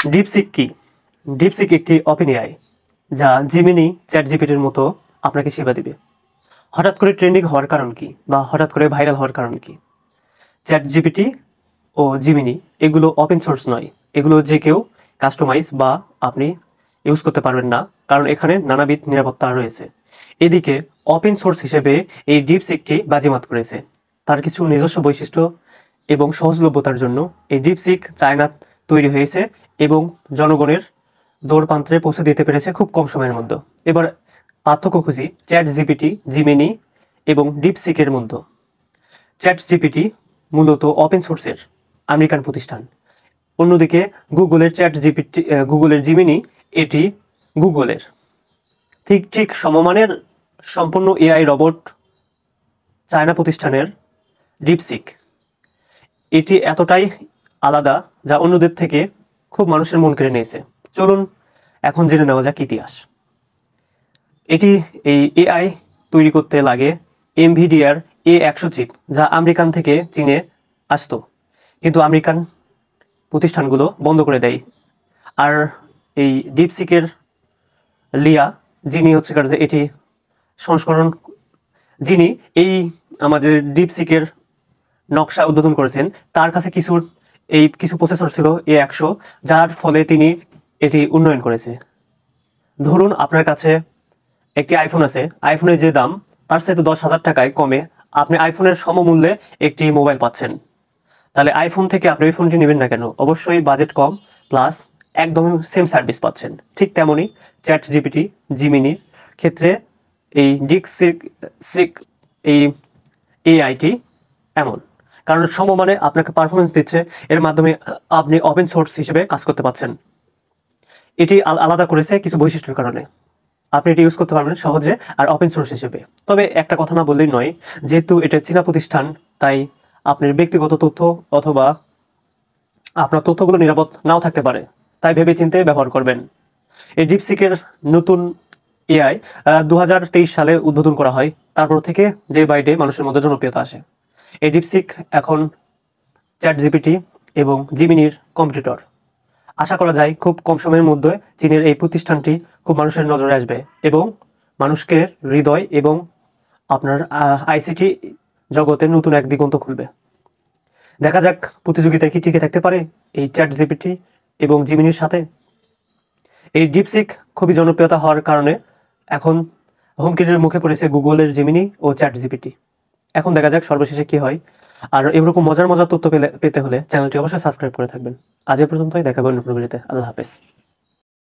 DeepSeek কি? DeepSeek একটি open AI যা জিমিনি চ্যাট জিপিটির মতো আপনাকে সেবা দিবে। হঠাৎ করে ট্রেন্ডিং হওয়ার কারণ কি, বা হঠাৎ করে ভাইরাল হওয়ার কারণ কি? চ্যাট জিপিটি ও জিমিনি এগুলো ওপেন সোর্স নয়, এগুলো যে কেউ কাস্টমাইজ বা আপনি ইউজ করতে পারবেন না, কারণ এখানে নানাবিধ নিরাপত্তা রয়েছে। এদিকে ওপেন সোর্স হিসেবে এই ডিপসিকটি বাজিমাত করেছে তার কিছু নিজস্ব বৈশিষ্ট্য এবং সহজলভ্যতার জন্য। এই ডিপসিক চায়না তৈরি হয়েছে এবং জনগণের দৌড়প্রান্তে পৌঁছে দিতে পেরেছে খুব কম সময়ের মধ্যে। এবার পার্থক্য খুঁজি চ্যাট জিপিটি, জিমিনি এবং ডিপসিকের মধ্যে। চ্যাট জিপিটি মূলত ওপেন সোর্সের আমেরিকান প্রতিষ্ঠান। অন্যদিকে গুগলের চ্যাট জিপিটি, গুগলের জিমিনি এটি গুগলের ঠিক সমমানের সম্পূর্ণ এআই রোবট চায়না প্রতিষ্ঠানের ডিপসিক। এটি এতটাই আলাদা যা অন্যদের থেকে খুব মানুষের মন কেড়ে নিয়েছে। চলুন এখন জেনে নেওয়া যাক ইতিহাস। এই এআই তৈরি করতে লাগে এনভিডিআর A100 চিপ, যা আমেরিকান থেকে চীনে আসতো, কিন্তু আমেরিকান প্রতিষ্ঠানগুলো বন্ধ করে দেয়। আর এই ডিপসিকের লিয়া, যিনি হচ্ছে যে এটি সংস্করণ, যিনি এই আমাদের ডিপসিকের নকশা উদ্বোধন করেছেন, তার কাছে কিছু প্রসেসর ছিল A100, যার ফলে তিনি এটি উন্নয়ন করেছে। ধরুন আপনার কাছে একটি আইফোন আছে, আইফোনের যে দাম তার সাথে 10,000 টাকায় কমে আপনি আইফোনের সমমূল্যে একটি মোবাইল পাচ্ছেন। তাহলে আইফোন থেকে আপনি ওই ফোনটি নেবেন না কেন? অবশ্যই বাজেট কম প্লাস একদমই সেম সার্ভিস পাচ্ছেন। ঠিক তেমনই চ্যাট জিপিটি, জিমিনির ক্ষেত্রে এই ডিপসিক এই এআইটি এমন, কারণ সমমানে আপনাকে পারফরমেন্স দিচ্ছে, এর মাধ্যমে আপনি ওপেন সোর্স হিসেবে কাজ করতে পারছেন। এটি আলাদা করেছে কিছু বৈশিষ্ট্যের কারণে, আপনি এটি ইউজ করতে পারবেন সহজে আর ওপেন সোর্স হিসেবে। তবে একটা কথা না বললেই নয়, যেহেতু এটা চীনা প্রতিষ্ঠান, তাই আপনার ব্যক্তিগত তথ্য অথবা আপনার তথ্যগুলো নিরাপদ নাও থাকতে পারে, তাই ভেবে চিন্তে ব্যবহার করবেন। এই ডিপসিকের নতুন এআই 2023 সালে উদ্বোধন করা হয়, তারপর থেকে ডে বাই ডে মানুষের মধ্যে জনপ্রিয়তা আসে। এই ডিপসিক এখন চ্যাট জিপিটি এবং জিমিনির কম্পিটিটর। আশা করা যায় খুব কম সময়ের মধ্যে চীনের এই প্রতিষ্ঠানটি খুব মানুষের নজরে আসবে এবং মানুষকে হৃদয় এবং আপনার আইসিটি জগতের নতুন এক দিগন্ত খুলবে। দেখা যাক প্রতিযোগিতায় কি টিকে থাকতে পারে এই চ্যাট জিপিটি এবং জিমিনির সাথে। এই ডিপসিক খুবই জনপ্রিয়তা হওয়ার কারণে এখন হুমকির মুখে পড়েছে গুগলের জিমিনি ও চ্যাট জিপিটি। এখন দেখা যাক সর্বশেষে কি হয়। আর এরকম মজার তথ্য পেতে হলে চ্যানেলটি অবশ্যই সাবস্ক্রাইব করে থাকবেন। আজ এ পর্যন্তই, দেখা হবে অন্য কোনো ভিডিওতে। আল্লাহ হাফেজ।